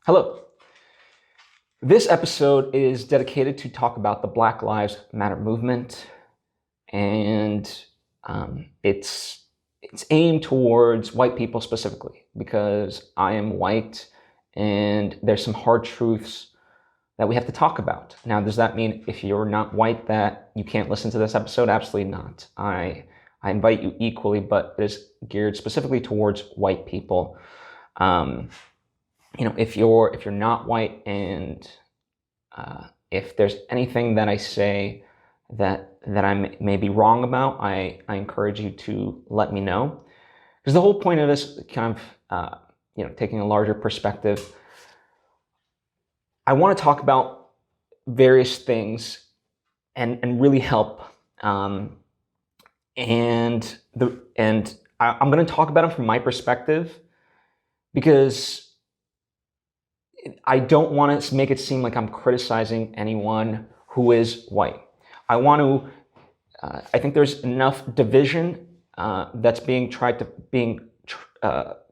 Hello. This episode is dedicated to talk about the Black Lives Matter movement, and it's aimed towards white people specifically because I am white, and there's some hard truths that we have to talk about. Now, does that mean if you're not white that you can't listen to this episode? Absolutely not. I invite you equally, but it is geared specifically towards white people. If you're not white, and if there's anything that I say that I may be wrong about, I encourage you to let me know. Because the whole point of this kind of, taking a larger perspective, I want to talk about various things and really help. I'm going to talk about them from my perspective because I don't want to make it seem like I'm criticizing anyone who is white. I think there's enough division that's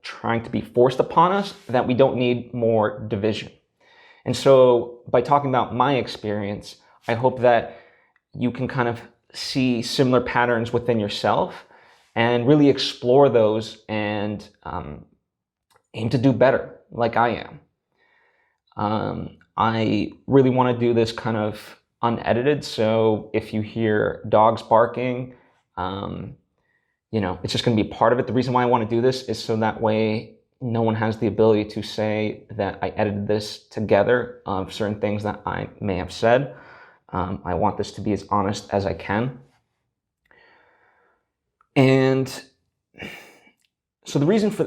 trying to be forced upon us that we don't need more division. And so by talking about my experience, I hope that you can kind of see similar patterns within yourself and really explore those and aim to do better like I am. I really want to do this kind of unedited, so if you hear dogs barking, it's just going to be part of it. The reason why I want to do this is so that way no one has the ability to say that I edited this together of certain things that I may have said. I want this to be as honest as I can. And so the reason for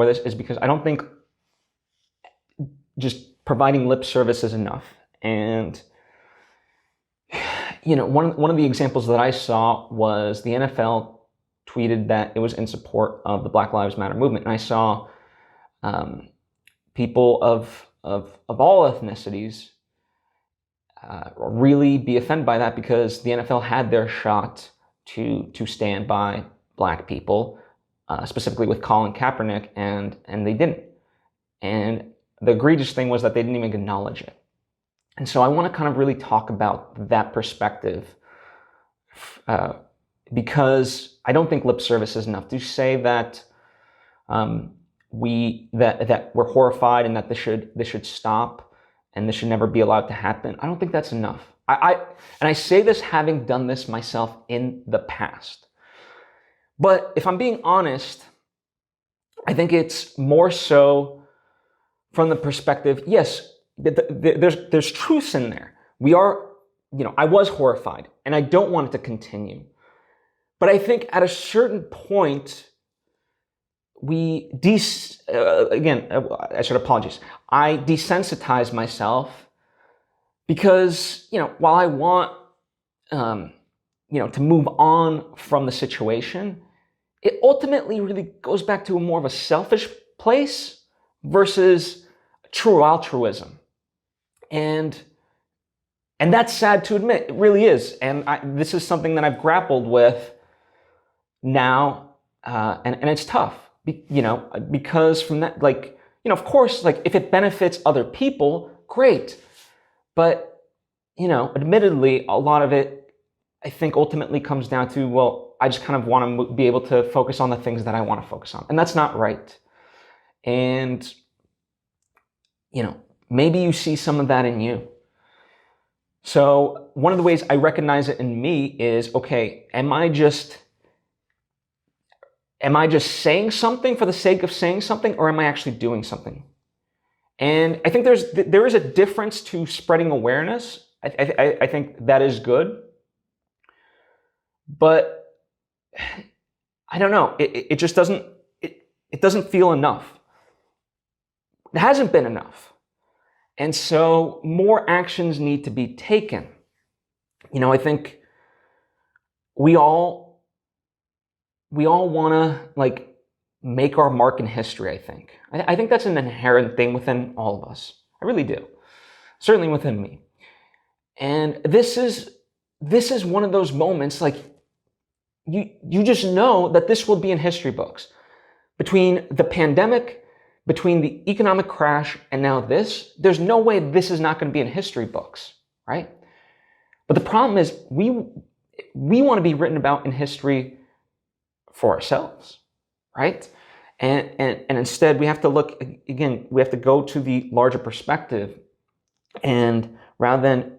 this is because I don't think just providing lip service is enough. And one of the examples that I saw was the NFL tweeted that it was in support of the Black Lives Matter movement, and I saw people of all ethnicities really be offended by that because the NFL had their shot to stand by Black people, specifically with Colin Kaepernick, and they didn't. And the egregious thing was that they didn't even acknowledge it. And so I want to kind of really talk about that perspective because I don't think lip service is enough to say that we're horrified and that this should stop and this should never be allowed to happen. I don't think that's enough. I say this having done this myself in the past. But if I'm being honest, I think it's more so from the perspective, yes, there's truths in there. I was horrified, and I don't want it to continue. But I think at a certain point, I should apologize. I desensitized myself because, while I want, to move on from the situation, it ultimately really goes back to more of a selfish place versus true altruism. And that's sad to admit. It really is. And this is something that I've grappled with now, and it's tough, because from that, of course, if it benefits other people, great. But, admittedly, a lot of it, I think, ultimately comes down to, well, I just kind of want to be able to focus on the things that I want to focus on. And that's not right. And, maybe you see some of that in you. So one of the ways I recognize it in me is, okay, am I just saying something for the sake of saying something, or am I actually doing something? And I think there is a difference to spreading awareness. I think that is good. But I don't know. It just doesn't feel enough. It hasn't been enough. And so more actions need to be taken. I think we all want to make our mark in history, I think. I think that's an inherent thing within all of us. I really do. Certainly within me. And this is one of those moments, you just know that this will be in history books. Between the pandemic, between the economic crash and now this, there's no way this is not going to be in history books, right? But the problem is we want to be written about in history for ourselves, right? And instead we have to look, again, we have to go to the larger perspective, and rather than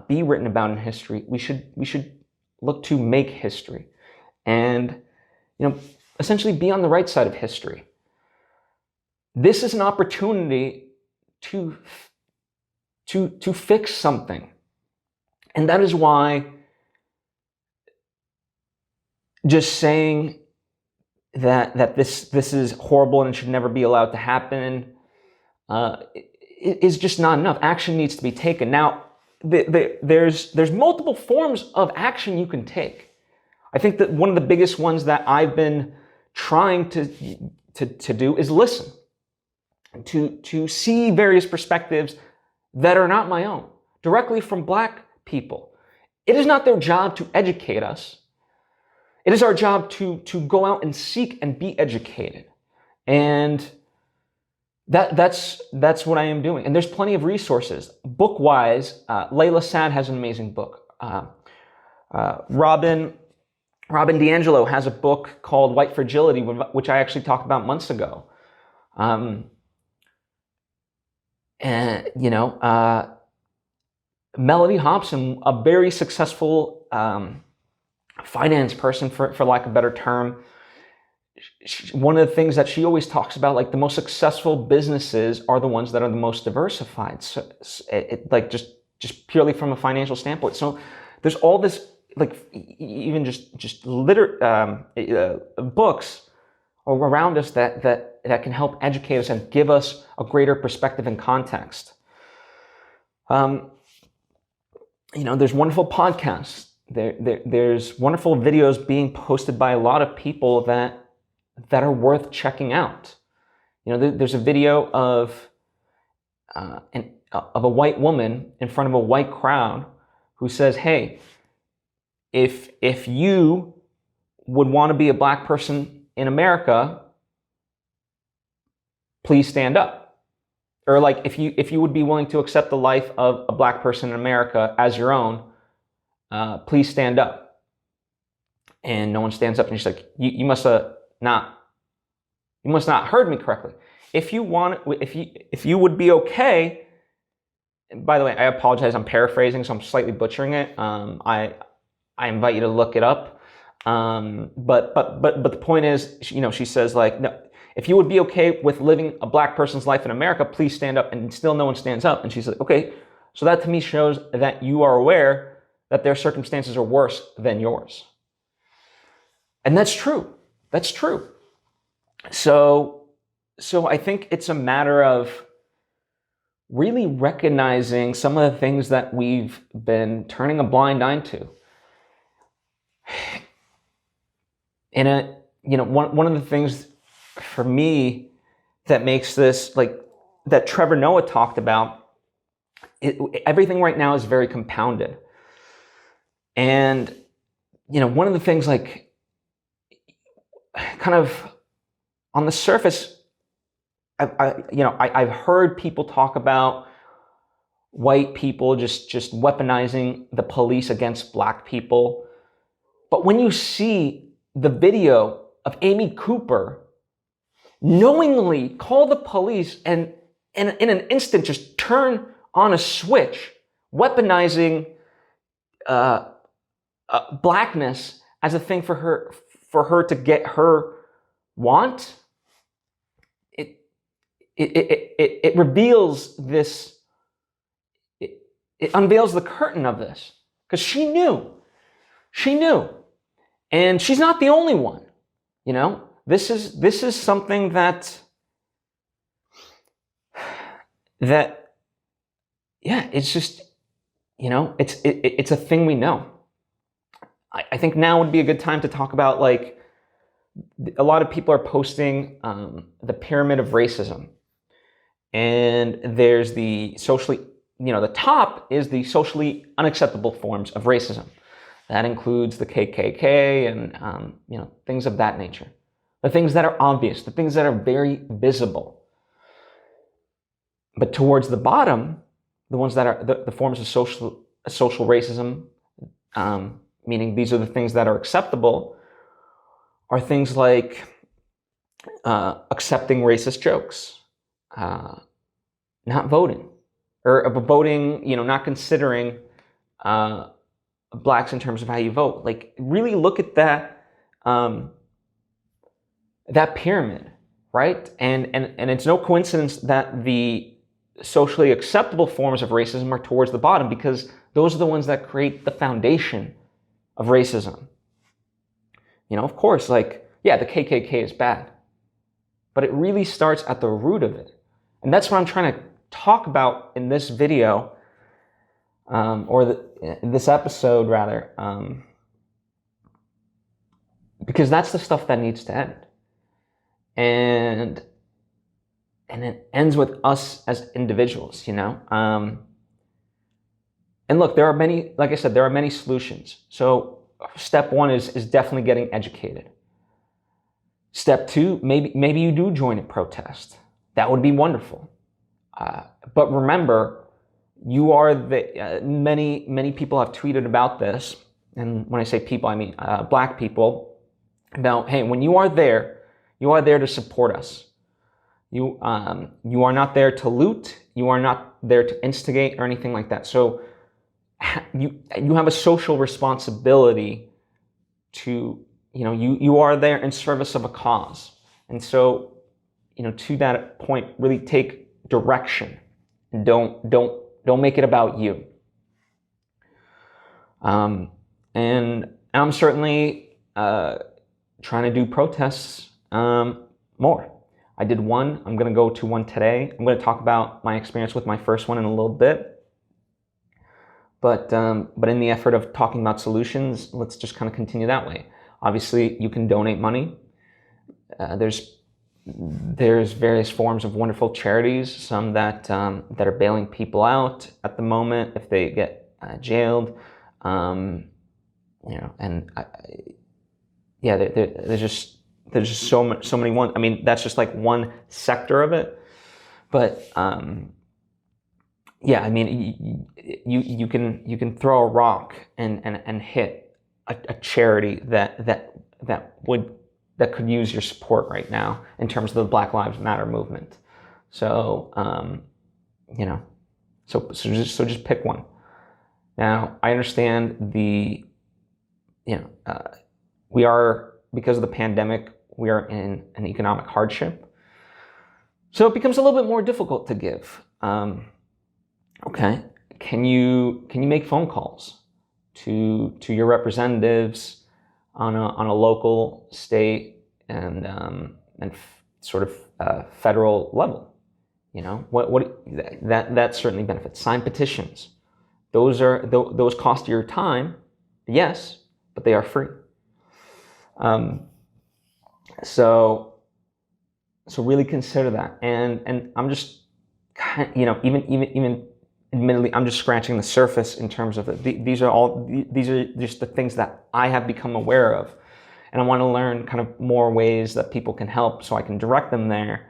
be written about in history, we should look to make history and, essentially be on the right side of history. This is an opportunity to fix something. And that is why just saying that this is horrible and should never be allowed to happen is just not enough. Action needs to be taken. Now, there's multiple forms of action you can take. I think that one of the biggest ones that I've been trying to do is listen, to see various perspectives that are not my own, directly from Black people. It is not their job to educate us. It is our job to go out and seek and be educated. And that's what I am doing. And there's plenty of resources. Book-wise, Layla Sad has an amazing book. Robin DiAngelo has a book called White Fragility, which I actually talked about months ago. Melody Hobson, a very successful finance person, for lack of a better term, one of the things that she always talks about, like, the most successful businesses are the ones that are the most diversified. So just purely from a financial standpoint. So there's all this, like, even just books around us that can help educate us and give us a greater perspective and context. There's wonderful podcasts. There's wonderful videos being posted by a lot of people that are worth checking out. There's a video of a white woman in front of a white crowd who says, "Hey, if you would want to be a Black person in America, please stand up." Or, like, if you would be willing to accept the life of a Black person in America as your own, please stand up. And no one stands up, and she's like, you must not heard me correctly. If you would be okay. By the way, I apologize, I'm paraphrasing, so I'm slightly butchering it. I invite you to look it up. But the point is, she says, like, no, if you would be okay with living a Black person's life in America, please stand up. And still no one stands up. And she's like, okay, so that to me shows that you are aware that their circumstances are worse than yours. And that's true. That's true. So I think it's a matter of really recognizing some of the things that we've been turning a blind eye to. And one of the things for me that makes this, like, that Trevor Noah talked about, everything right now is very compounded. And one of the things, like, kind of on the surface, I've heard people talk about white people just weaponizing the police against Black people. But when you see the video of Amy Cooper knowingly call the police and in an instant just turn on a switch, weaponizing Blackness as a thing for her to get her want, it reveals this, it unveils the curtain of this, because she knew, and she's not the only one. This is something that it's just, it's a thing we know. I think now would be a good time to talk about, like, a lot of people are posting the pyramid of racism. And there's the socially, the top is the socially unacceptable forms of racism. That includes the KKK and, things of that nature. The things that are obvious, the things that are very visible. But towards the bottom, the ones that are the forms of social racism, meaning these are the things that are acceptable, are things like accepting racist jokes, not voting, or voting, not considering blacks in terms of how you vote. Like, really look at that that pyramid, right? And it's no coincidence that the socially acceptable forms of racism are towards the bottom, because those are the ones that create the foundation of racism. Of course, like, yeah, the KKK is bad, but it really starts at the root of it. And that's what I'm trying to talk about in this video, this episode rather, because that's the stuff that needs to end. And it ends with us as individuals, And look, there are many, like I said, there are many solutions. So step one is definitely getting educated. Step two, maybe you do join a protest. That would be wonderful. But remember, you are many people have tweeted about this. And when I say people, I mean black people. About, hey, when you are there to support us. You are not there to loot. You are not there to instigate or anything like that. So you have a social responsibility to, you are there in service of a cause. And so, to that point, really take direction and don't make it about you. And I'm certainly trying to do protests more. I did one. I'm going to go to one today. I'm going to talk about my experience with my first one in a little bit. But in the effort of talking about solutions, let's just kind of continue that way. Obviously, you can donate money. There's various forms of wonderful charities. Some that are bailing people out at the moment if they get jailed. And there's just so many ones. I mean, that's just like one sector of it. But I mean, you can throw a rock and hit a charity that could use your support right now in terms of the Black Lives Matter movement. So so just pick one. Now, I understand we are, because of the pandemic, we are in an economic hardship. So it becomes a little bit more difficult to give. Okay, can you make phone calls to your representatives on a local, state, and sort of federal level? That certainly benefits. Sign petitions. Those cost your time, yes, but they are free. So really consider that, and I'm just, even admittedly, I'm just scratching the surface in terms of these are just the things that I have become aware of, and I want to learn kind of more ways that people can help so I can direct them there.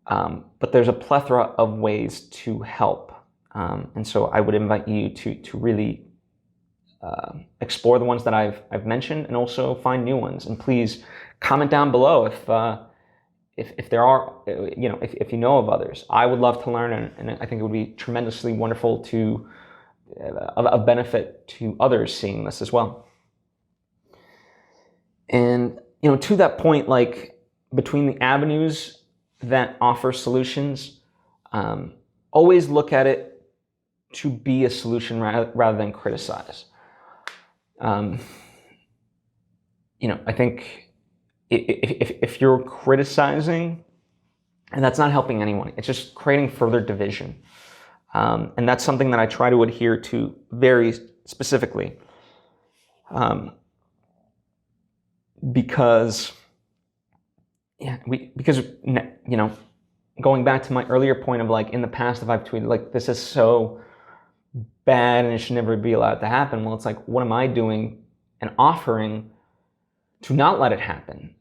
But there's a plethora of ways to help, and so I would invite you to really explore the ones that I've mentioned, and also find new ones. And please comment down below if there are, if you know of others. I would love to learn, and I think it would be tremendously wonderful to of benefit to others seeing this as well. And to that point, like, between the avenues that offer solutions, always look at it to be a solution rather than criticize. I think if you're criticizing, and that's not helping anyone, it's just creating further division. And that's something that I try to adhere to very specifically. Because going back to my earlier point of, like, in the past, if I've tweeted like, this is so bad and it should never be allowed to happen, well, it's like, what am I doing and offering to not let it happen?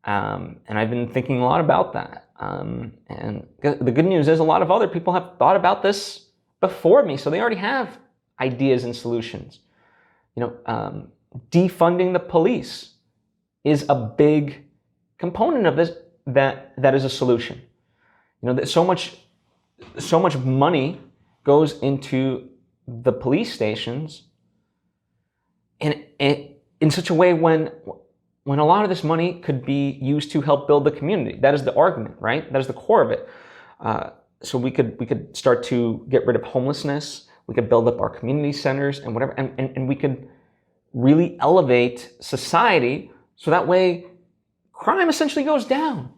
And I've been thinking a lot about that. And the good news is a lot of other people have thought about this before me, so they already have ideas and solutions. Defunding the police is a big component of this. That is a solution. So much money goes into the police stations, and in such a way when a lot of this money could be used to help build the community. That is the argument, right? That is the core of it. So we could start to get rid of homelessness. We could build up our community centers and whatever, and we could really elevate society so that way crime essentially goes down.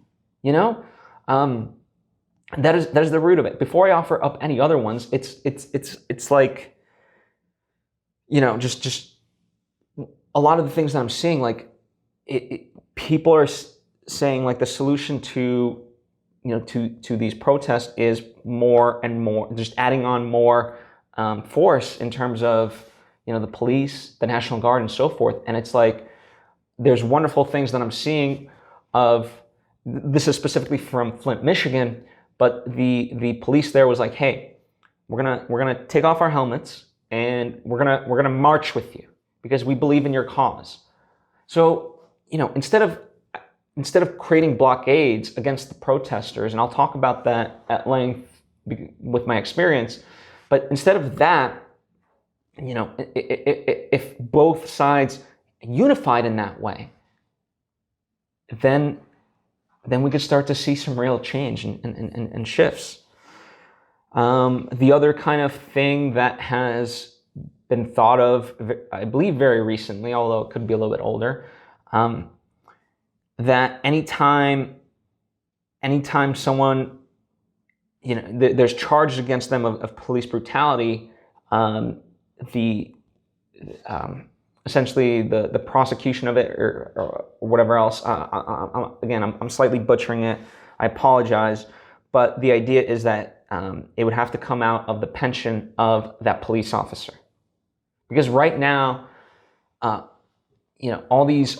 That is the root of it. Before I offer up any other ones, it's like, just a lot of the things that I'm seeing, like people are saying like the solution to these protests is more and more, just adding on more force in terms of the police, the National Guard, and so forth. And it's like there's wonderful things that I'm seeing of. This is specifically from Flint, Michigan, but the police there was like, hey, we're gonna take off our helmets and we're gonna march with you because we believe in your cause. So instead of creating blockades against the protesters, and I'll talk about that at length with my experience, but instead of that, if both sides unified in that way, then we could start to see some real change and shifts. The other kind of thing that has been thought of, I believe very recently, although it could be a little bit older, that anytime someone, there's charges against them of police brutality, essentially the prosecution of it or whatever else. I'm slightly butchering it. I apologize, but the idea is that it would have to come out of the pension of that police officer, because right now, all these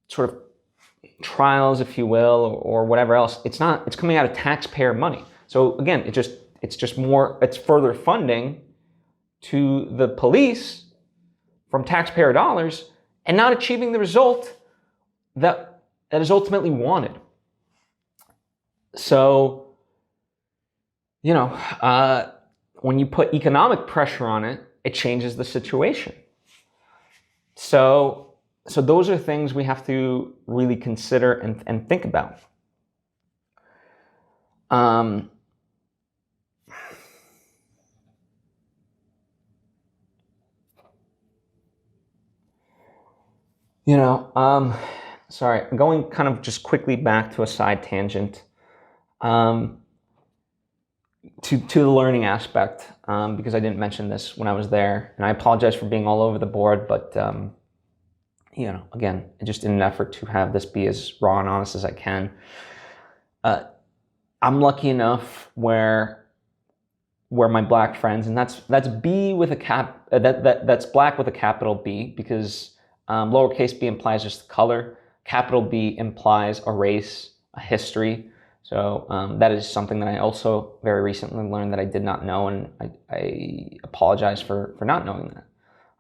sort of trials, if you will, or whatever else, it's coming out of taxpayer money. So again, it's further funding to the police from taxpayer dollars and not achieving the result that is ultimately wanted. So, when you put economic pressure on it, it changes the situation. So those are things we have to really consider and think about. Sorry, going kind of just quickly back to a side tangent, to the learning aspect, because I didn't mention this when I was there, and I apologize for being all over the board, but, again, just in an effort to have this be as raw and honest as I can. I'm lucky enough where my black friends, and that's B with a that's black with a capital B, because lowercase b implies just the color. Capital B implies a race, a history. So that is something that I also very recently learned that I did not know, and I apologize for not knowing that.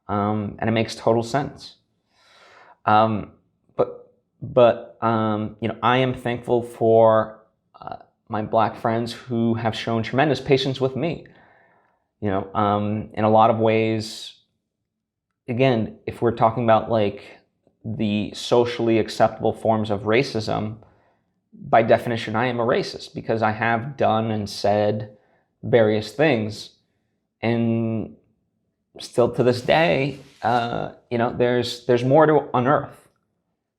And it makes total sense. But I am thankful for my black friends who have shown tremendous patience with me. In a lot of ways, again, if we're talking about like the socially acceptable forms of racism, by definition, I am a racist because I have done and said various things, and still to this day, there's more to unearth.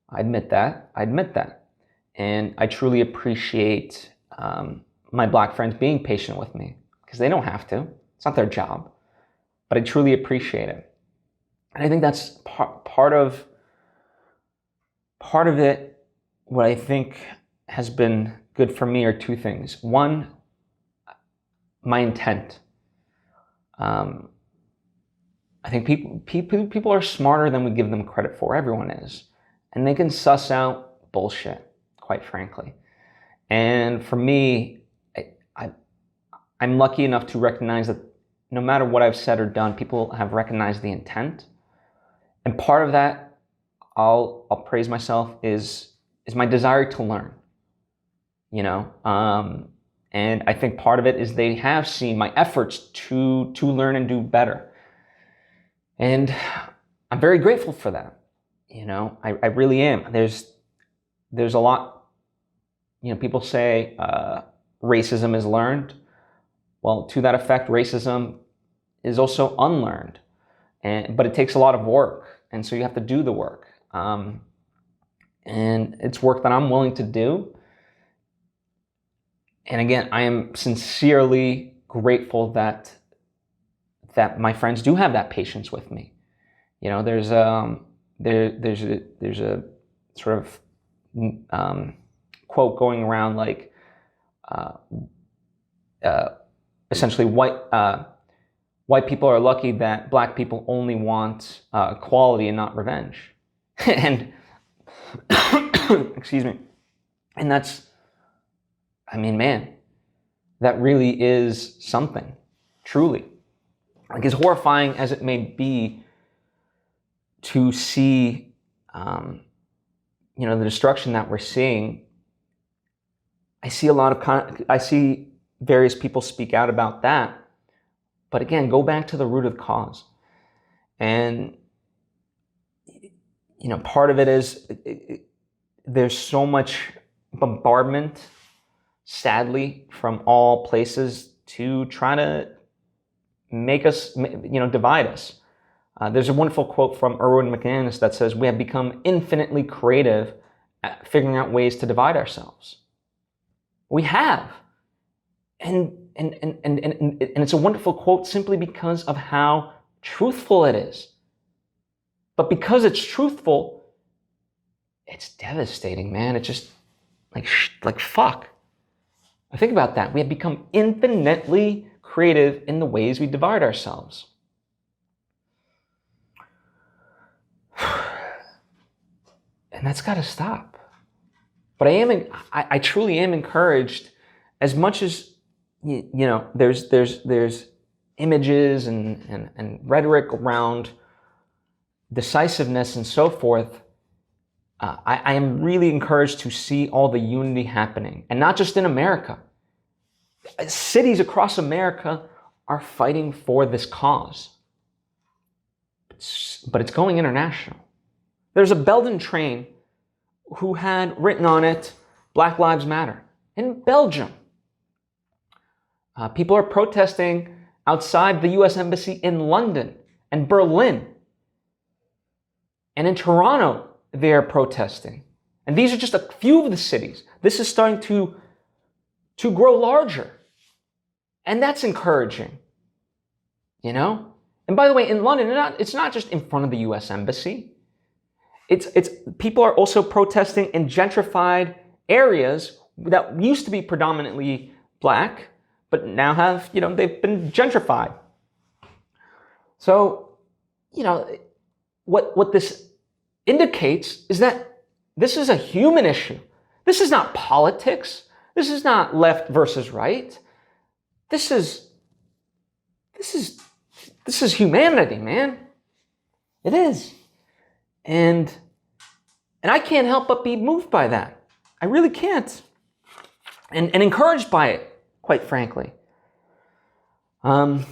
I admit that, and I truly appreciate my black friends being patient with me, because they don't have to. It's not their job, but I truly appreciate it. And I think that's part of it. What I think has been good for me are two things. One, my intent. I think people are smarter than we give them credit for. Everyone is, and they can suss out bullshit, quite frankly. And for me, I'm lucky enough to recognize that no matter what I've said or done, people have recognized the intent. And part of that, I'll praise myself, is my desire to learn. And I think part of it is they have seen my efforts to learn and do better. And I'm very grateful for that. I really am. There's a lot, people say racism is learned. Well, to that effect, racism is also unlearned, but it takes a lot of work, and so you have to do the work. And it's work that I'm willing to do. And again, I am sincerely grateful that my friends do have that patience with me. There's a sort of quote going around like essentially white people are lucky that black people only want equality and not revenge. And excuse me. And that's, man, that really is something, truly. Like, as horrifying as it may be to see, the destruction that we're seeing, I see various people speak out about that. But again, go back to the root of the cause. And, part of it is there's so much bombardment, sadly, from all places to try to make us, divide us. There's a wonderful quote from Erwin McManus that says, "We have become infinitely creative at figuring out ways to divide ourselves." We have. And it's a wonderful quote simply because of how truthful it is. But because it's truthful, it's devastating, man. It's just like fuck. I think about that. We have become infinitely creative in the ways we divide ourselves. And that's got to stop. But I truly am encouraged, as much as there's images and rhetoric around decisiveness and so forth. I am really encouraged to see all the unity happening, and not just in America. Cities across America are fighting for this cause, but it's going international. There's a Belgian train who had written on it, "Black Lives Matter," in Belgium. People are protesting outside the US Embassy in London and Berlin. And in Toronto, they are protesting. And these are just a few of the cities. This is starting to grow larger. And that's encouraging. And by the way, in London, it's not just in front of the US Embassy. It's people are also protesting in gentrified areas that used to be predominantly black, but now have, they've been gentrified. So, what this indicates is that this is a human issue. This is not politics. This is not left versus right. This is humanity, man. It is. And I can't help but be moved by that. I really can't. And encouraged by it, quite frankly. One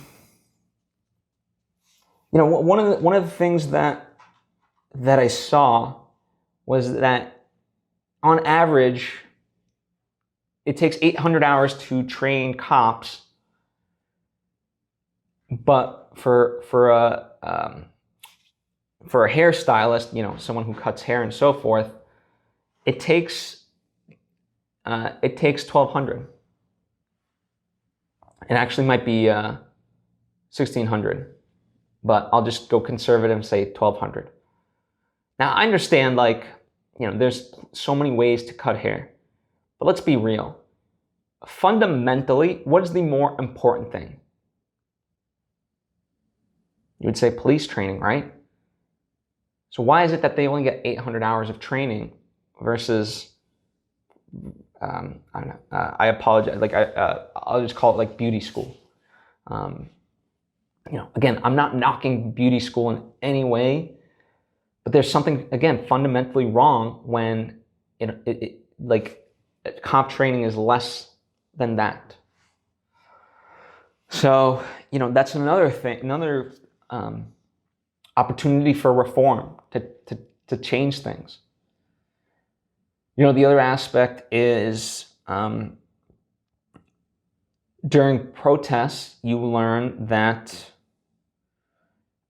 of the things that I saw was that on average, it takes 800 hours to train cops, but for a hairstylist, someone who cuts hair and so forth, it takes 1,200. It actually might be 1,600, but I'll just go conservative and say 1,200. Now, I understand, there's so many ways to cut hair, but let's be real. Fundamentally, what is the more important thing? You would say police training, right? So why is it that they only get 800 hours of training versus I don't know. I apologize. Like I'll just call it like beauty school. Again, I'm not knocking beauty school in any way, but there's something, again, fundamentally wrong when like comp training is less than that. So, that's another thing, another opportunity for reform to change things. The other aspect is during protests, you learn that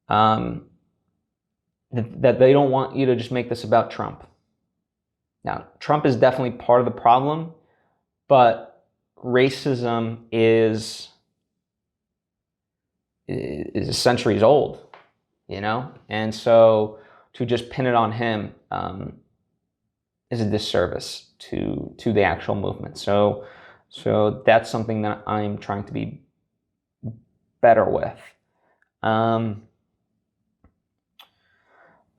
that they don't want you to just make this about Trump. Now, Trump is definitely part of the problem, but racism is centuries old, and so to just pin it on him is a disservice to the actual movement. So that's something that I'm trying to be better with.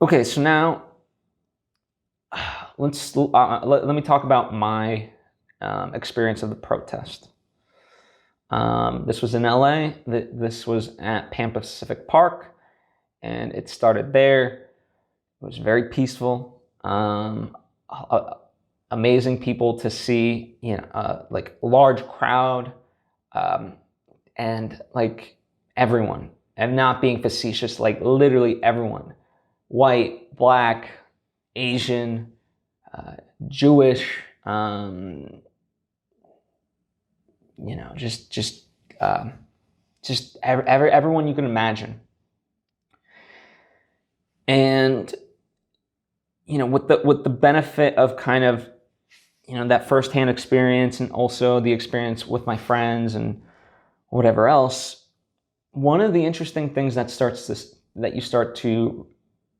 Okay, so now let me talk about my experience of the protest. This was in LA. This was at Pan Pacific Park, and it started there. It was very peaceful. Amazing people to see, like large crowd, and like everyone. And not being facetious, like literally everyone, white, black, Asian, Jewish, just everyone you can imagine. And with the benefit of kind of that firsthand experience, and also the experience with my friends and whatever else, one of the interesting things that you start to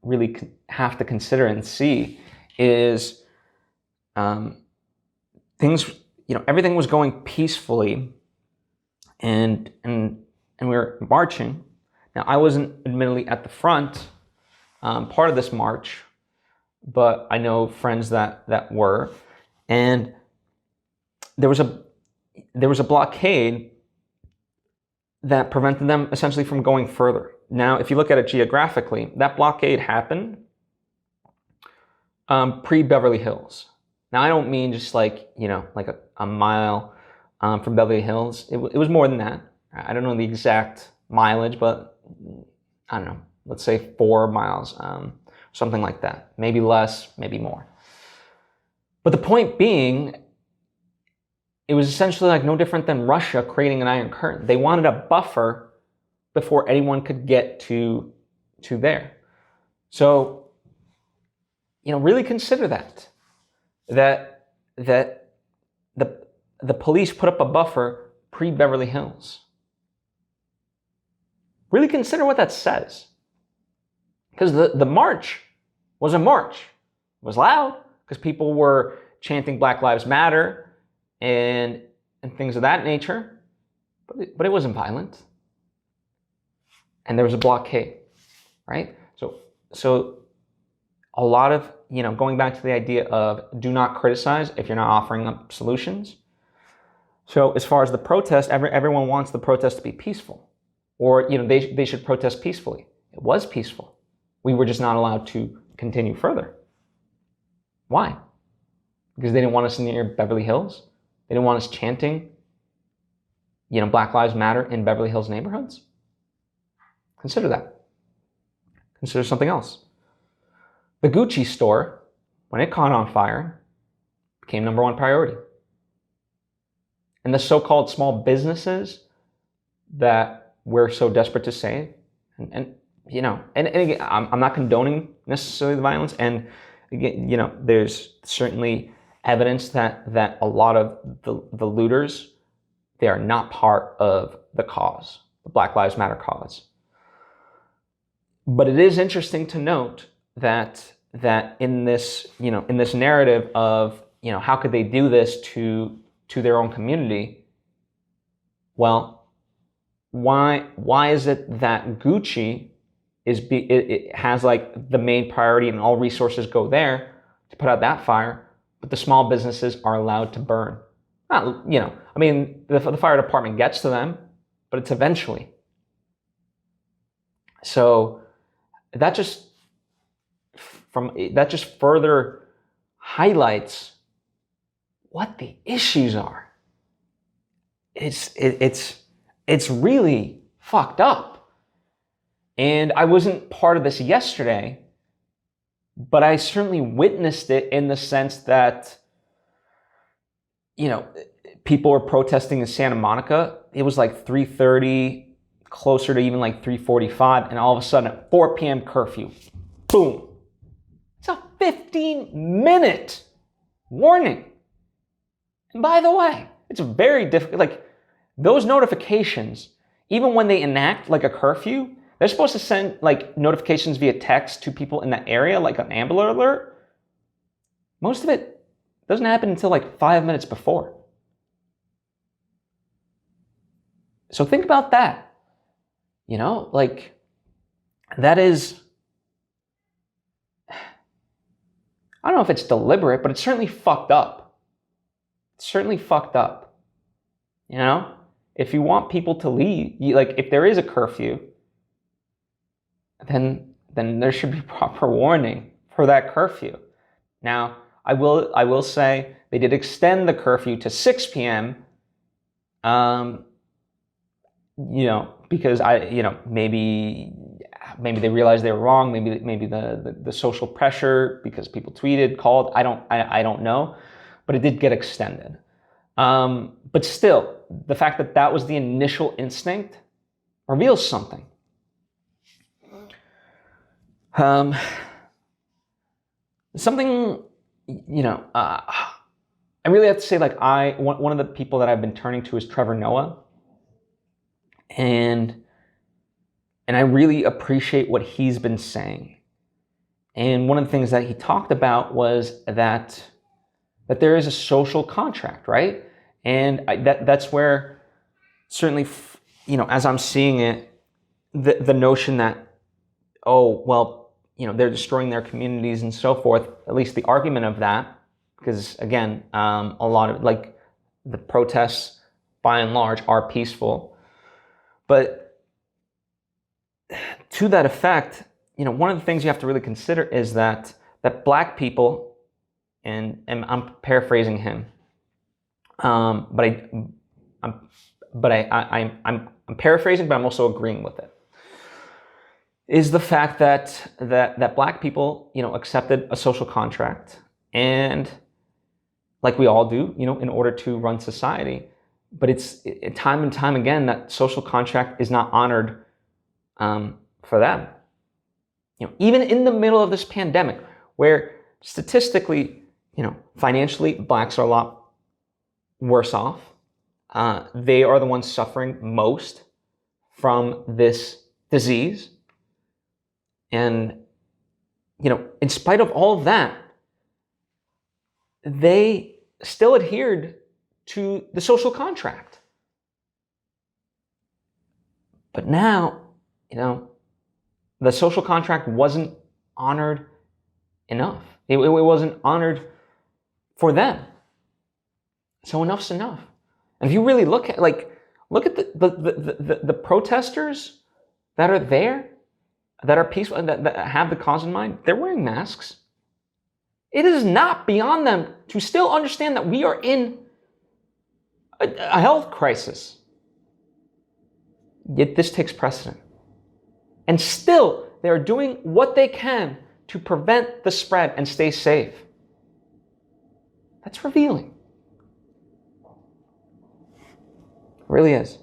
really have to consider and see is things. Everything was going peacefully, and we were marching. Now, I wasn't admittedly at the front, part of this march, but I know friends that were, and there was a blockade that prevented them essentially from going further. Now, if you look at it geographically, that blockade happened pre-Beverly Hills. Now, I don't mean just like a mile from Beverly Hills. It was more than that. I don't know the exact mileage, but I don't know. Let's say 4 miles, something like that. Maybe less, maybe more. But the point being, it was essentially like no different than Russia creating an Iron Curtain. They wanted a buffer before anyone could get to there. So, really consider that the police put up a buffer pre-Beverly Hills. Really consider what that says. Because the march was a march. It was loud because people were chanting Black Lives Matter and things of that nature, but it wasn't violent. And there was a blockade, right? So a lot of, going back to the idea of do not criticize if you're not offering up solutions. So as far as the protest, everyone wants the protest to be peaceful, or they should protest peacefully. It was peaceful. We were just not allowed to continue further. Why? Because they didn't want us near Beverly Hills. They didn't want us chanting, Black Lives Matter in Beverly Hills neighborhoods. Consider that. Consider something else. The Gucci store, when it caught on fire, became #1 priority. And the so-called small businesses that we're so desperate to save, and again, I'm not condoning necessarily the violence, and again, there's certainly evidence that a lot of the looters, they are not part of the cause, the Black Lives Matter cause. But it is interesting to note that in this narrative of how could they do this to their own community? Well, why is it that Gucci it has like the main priority and all resources go there to put out that fire, but the small businesses are allowed to burn. Not, I mean, the fire department gets to them, but it's eventually. So that just further highlights what the issues are. It's really fucked up. And I wasn't part of this yesterday, but I certainly witnessed it in the sense that, people were protesting in Santa Monica. It was like 3:30, closer to even like 3:45, and all of a sudden at 4 p.m. curfew. Boom. It's a 15-minute warning. And by the way, it's very difficult. Like, those notifications, even when they enact like a curfew, they're supposed to send like notifications via text to people in that area, like an Amber Alert. Most of it doesn't happen until like 5 minutes before. So think about that. Like, that is, I don't know if it's deliberate, but it's certainly fucked up. It's certainly fucked up. If you want people to leave, if there is a curfew, then there should be proper warning for that curfew. Now, I will say they did extend the curfew to 6 p.m. Because maybe they realized they were wrong. Maybe the social pressure, because people tweeted, called. I don't know, but it did get extended. But still, the fact that was the initial instinct reveals something. Something, I really have to say, like, one of the people that I've been turning to is Trevor Noah. And I really appreciate what he's been saying. And one of the things that he talked about was that there is a social contract, right? And that's where, certainly, as I'm seeing it, the notion that, they're destroying their communities and so forth, at least the argument of that, because again, a lot of, like, the protests by and large are peaceful. But to that effect, one of the things you have to really consider is that black people, and I'm paraphrasing him, but I'm paraphrasing, but I'm also agreeing with it, is the fact that black people, accepted a social contract, and like we all do, in order to run society. But it's time and time again that social contract is not honored for them. Even in the middle of this pandemic, where statistically, financially, blacks are a lot worse off. They are the ones suffering most from this disease. And, in spite of all of that, they still adhered to the social contract. But now, the social contract wasn't honored enough. It wasn't honored for them. So enough's enough. And if you really look at the protesters that are there, that are peaceful, and that have the cause in mind, they're wearing masks. It is not beyond them to still understand that we are in a health crisis. Yet this takes precedent. And still, they are doing what they can to prevent the spread and stay safe. That's revealing. It really is.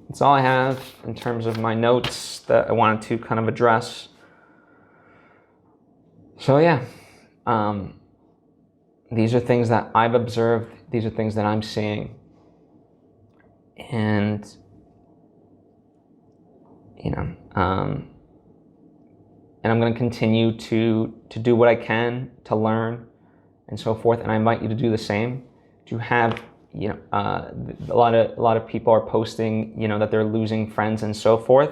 That's all I have in terms of my notes that I wanted to kind of address. So yeah, these are things that I've observed. These are things that I'm seeing. And, and I'm going to continue to do what I can to learn and so forth. And I invite you to do the same, to have, a lot of people are posting, that they're losing friends and so forth.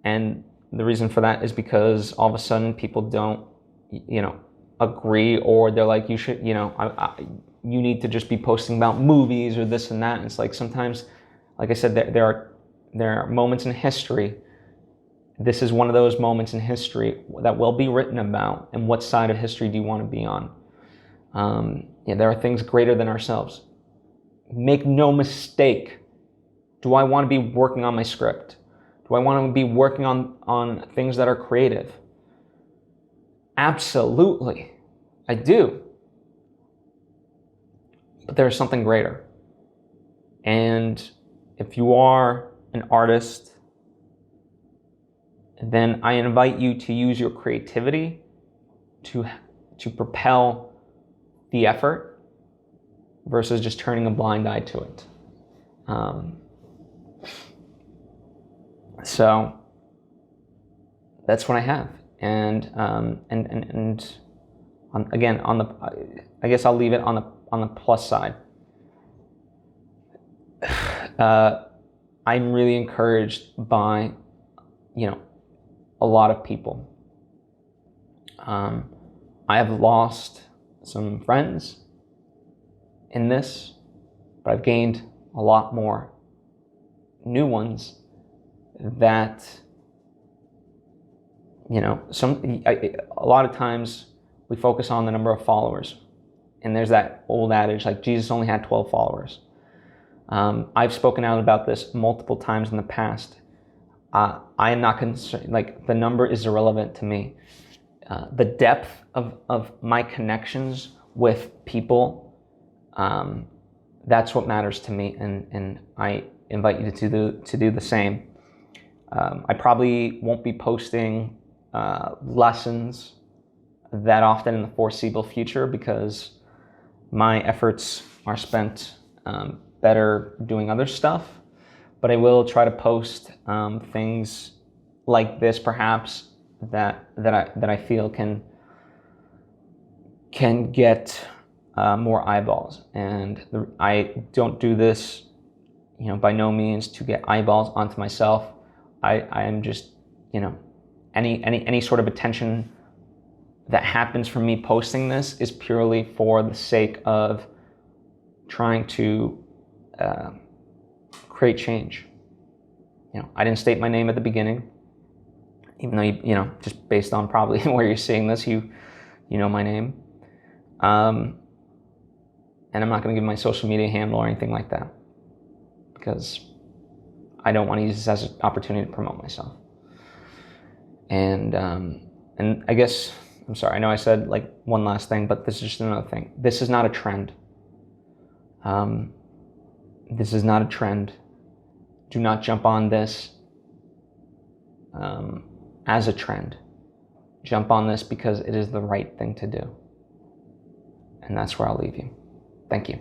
And The reason for that is because all of a sudden people don't, agree, or they're like, you should, you need to just be posting about movies or this and that. And it's like sometimes, like I said, there are moments in history. This is one of those moments in history that will be written about. And what side of history do you want to be on? There are things greater than ourselves. Make no mistake. Do I want to be working on my script? Do I want to be working on things that are creative? Absolutely, I do. But there's something greater. And if you are an artist, then I invite you to use your creativity to propel the effort versus just turning a blind eye to it. So that's what I have. And again, I guess I'll leave it on the plus side. I'm really encouraged by, a lot of people. I have lost some friends in this, but I've gained a lot more new ones that, a lot of times we focus on the number of followers. And there's that old adage, like Jesus only had 12 followers. I've spoken out about this multiple times in the past. I am not concerned, like the number is irrelevant to me. The depth of my connections with people, that's what matters to me, and I invite you to do the same. I probably won't be posting lessons that often in the foreseeable future because my efforts are spent better doing other stuff. But I will try to post things like this, perhaps that I feel can get more eyeballs. And I don't do this, by no means to get eyeballs onto myself. I am just, any sort of attention that happens from me posting this is purely for the sake of trying to create change. I didn't state my name at the beginning, even though just based on probably where you're seeing this, you know my name. And I'm not going to give my social media handle or anything like that because I don't want to use this as an opportunity to promote myself. And I guess, I'm sorry, I know I said like one last thing, but this is just another thing. This is not a trend. This is not a trend. Do not jump on this as a trend. Jump on this because it is the right thing to do. And that's where I'll leave you. Thank you.